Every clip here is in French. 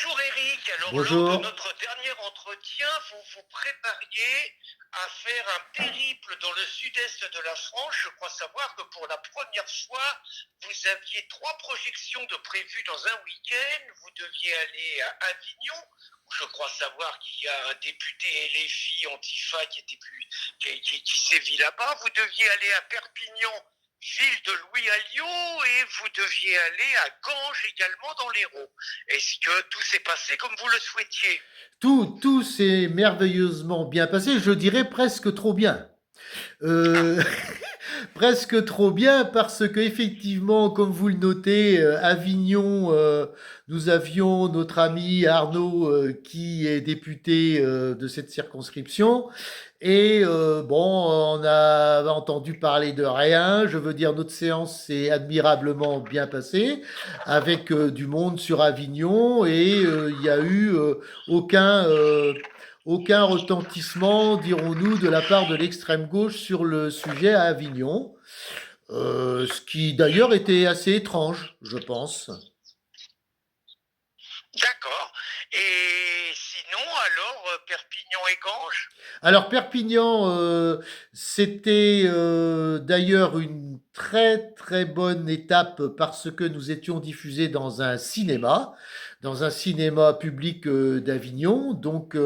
Bonjour Eric, alors lors de Bonjour. notre dernier entretien, vous vous prépariez à faire un périple dans le sud-est de la France. Je crois savoir que pour la première fois, vous aviez trois projections de prévues dans un week-end. Vous deviez aller à Avignon, où je crois savoir qu'il y a un député LFI Antifa qui sévit là-bas. Vous deviez aller à Perpignan, ville de Louis Alliot, et vous deviez aller à Ganges également dans l'Hérault. Est-ce que tout s'est passé comme vous le souhaitiez? Tout s'est merveilleusement bien passé, je dirais presque trop bien. Ah, Euh, Presque trop bien parce que effectivement, comme vous le notez, Avignon, nous avions notre ami Arnaud qui est député de cette circonscription. Et bon, on a entendu parler de rien. Je veux dire, notre séance s'est admirablement bien passée avec du monde sur Avignon et il n'y a eu aucun, aucun retentissement, dirons-nous, de la part de l'extrême gauche sur le sujet à Avignon. Ce qui d'ailleurs était assez étrange, je pense. d'accord. Et sinon, alors, Perpignan et Ganges? Alors Perpignan, c'était d'ailleurs une très très bonne étape parce que nous étions diffusés dans un cinéma public d'Avignon. Donc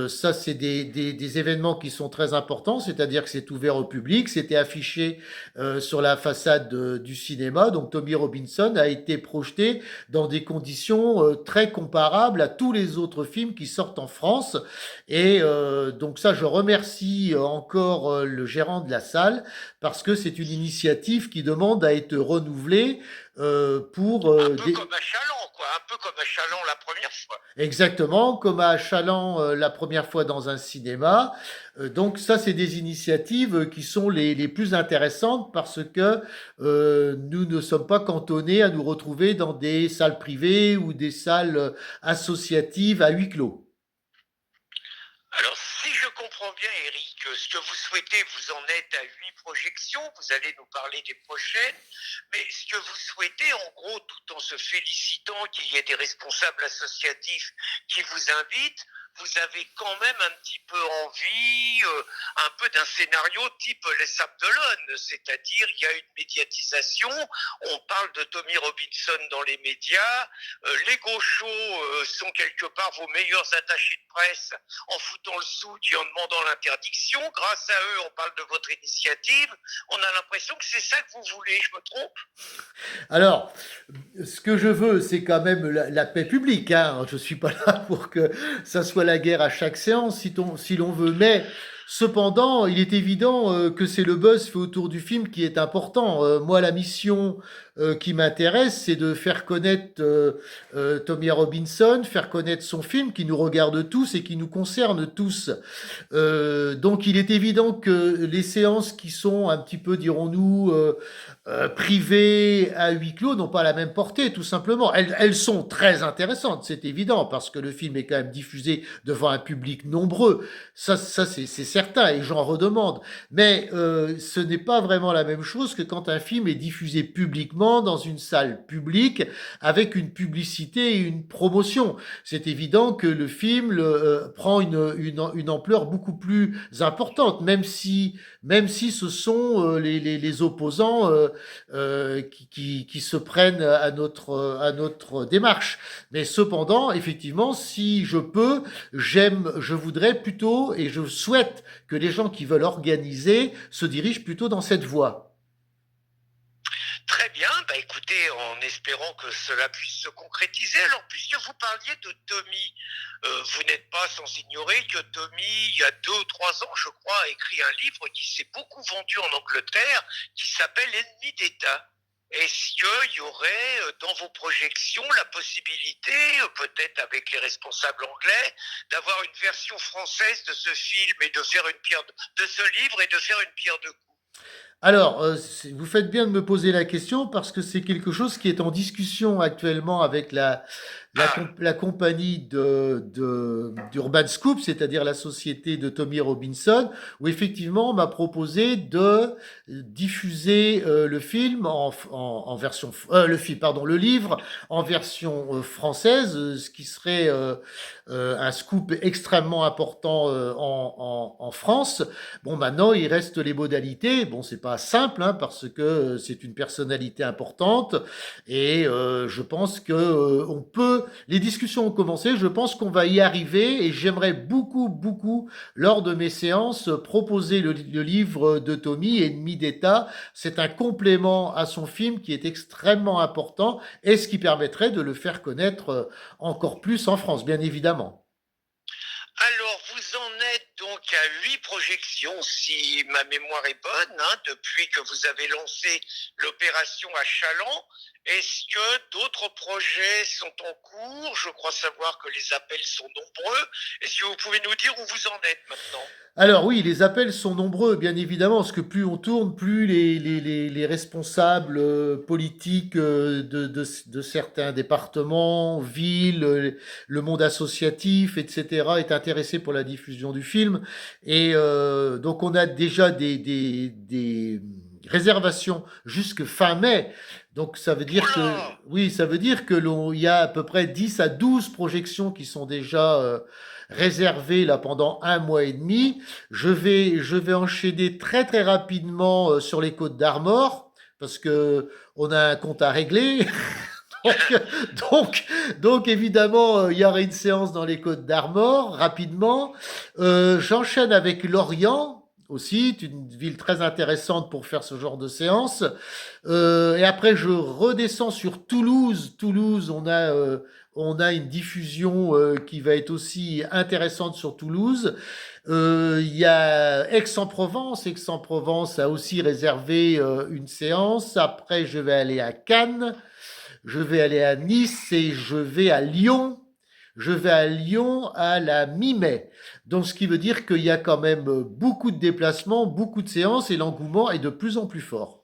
ça, c'est des événements qui sont très importants, c'est-à-dire que c'est ouvert au public. C'était affiché sur la façade du cinéma. Donc Tommy Robinson a été projeté dans des conditions très comparables à tous les autres films qui sortent en France. Et donc ça, je remercie encore le gérant de la salle parce que c'est une initiative qui demande à être renouvelée pour Un peu comme à Chaland, quoi. Un peu comme à Chaland la première fois. exactement comme à Chaland la première fois dans un cinéma. Donc ça, c'est des initiatives qui sont les plus intéressantes parce que nous ne sommes pas cantonnés à nous retrouver dans des salles privées ou des salles associatives à huis clos. Alors, si je comprends bien, Eric, ce que vous souhaitez, vous en êtes à 8 projections. Vous allez nous parler des prochaines. Mais ce que vous souhaitez, en gros, tout en se félicitant qu'il y ait des responsables associatifs qui vous invitent, vous avez quand même un petit peu envie, un peu d'un scénario type Les Sables d'Olonne, c'est-à-dire il y a une médiatisation, on parle de Tommy Robinson dans les médias, les gauchos sont quelque part vos meilleurs attachés de presse en foutant le souk et en demandant l'interdiction. Grâce à eux, on parle de votre initiative. On a l'impression que c'est ça que vous voulez, je me trompe? Alors, ce que je veux, c'est quand même la paix publique. Hein. Je ne suis pas là pour que ça soit la guerre à chaque séance, si l'on veut. Mais cependant, il est évident que c'est le buzz fait autour du film qui est important. Moi, la mission qui m'intéresse, c'est de faire connaître Tommy Robinson, faire connaître son film qui nous regarde tous et qui nous concerne tous. Donc, il est évident que les séances qui sont un petit peu, dirons-nous, privées à huis clos n'ont pas la même portée, tout simplement. Elles sont très intéressantes, c'est évident, parce que le film est quand même diffusé devant un public nombreux. Ça c'est certain, et j'en redemande. Mais ce n'est pas vraiment la même chose que quand un film est diffusé publiquement dans une salle publique avec une publicité et une promotion. C'est évident que le film prend une ampleur beaucoup plus importante, même si ce sont les opposants qui se prennent à notre démarche. Mais cependant, effectivement, si je peux, je voudrais plutôt et je souhaite que les gens qui veulent organiser se dirigent plutôt dans cette voie. Très bien, bah écoutez, en espérant que cela puisse se concrétiser. Alors, puisque vous parliez de Tommy, vous n'êtes pas sans ignorer que Tommy, il y a 2 ou 3 ans, je crois, a écrit un livre qui s'est beaucoup vendu en Angleterre, qui s'appelle Ennemi d'État. Est-ce qu'il y aurait dans vos projections la possibilité, peut-être avec les responsables anglais, d'avoir une version française de ce film et de faire une pierre de ce livre et de faire une pierre de coups? Alors, vous faites bien de me poser la question parce que c'est quelque chose qui est en discussion actuellement avec Ah, la compagnie d'Urban Scoop, c'est-à-dire la société de Tommy Robinson, où effectivement on m'a proposé de diffuser le film en version, le film, pardon, le livre en version française, ce qui serait un scoop extrêmement important en France. Bon, maintenant, il reste les modalités. Bon, c'est pas simple, hein, parce que c'est une personnalité importante et je pense que on peut. Les discussions ont commencé. Je pense qu'on va y arriver et j'aimerais beaucoup, beaucoup, lors de mes séances, proposer le livre de Tommy, Ennemi d'État. C'est un complément à son film qui est extrêmement important et ce qui permettrait de le faire connaître encore plus en France, bien évidemment. alors, vous en êtes donc à 8 projections, si ma mémoire est bonne, hein, depuis que vous avez lancé l'opération à Chaland. Est-ce que d'autres projets sont en cours? Je crois savoir que les appels sont nombreux. Est-ce que vous pouvez nous dire où vous en êtes maintenant? Alors oui, les appels sont nombreux, bien évidemment, parce que plus on tourne, plus les responsables politiques de certains départements, villes, le monde associatif, etc., est intéressé pour la diffusion du film. Et donc on a déjà des réservations jusque fin mai. Donc ça veut dire que, Oula! oui, ça veut dire que il y a à peu près 10 à 12 projections qui sont déjà réservées là pendant un mois et demi. Je vais enchaîner très très rapidement sur les Côtes d'Armor parce que on a un compte à régler. donc, donc, donc, évidemment, il y aura une séance dans les Côtes d'Armor rapidement. J'enchaîne avec Lorient aussi, c'est une ville très intéressante pour faire ce genre de séance. Et après, je redescends sur Toulouse. Toulouse, on a une diffusion qui va être aussi intéressante sur Toulouse. Il y a Aix-en-Provence. Aix-en-Provence a aussi réservé une séance. Après, je vais aller à Cannes, je vais aller à Nice et je vais à Lyon. Je vais à Lyon à la mi-mai. Donc, ce qui veut dire qu'il y a quand même beaucoup de déplacements, beaucoup de séances et l'engouement est de plus en plus fort.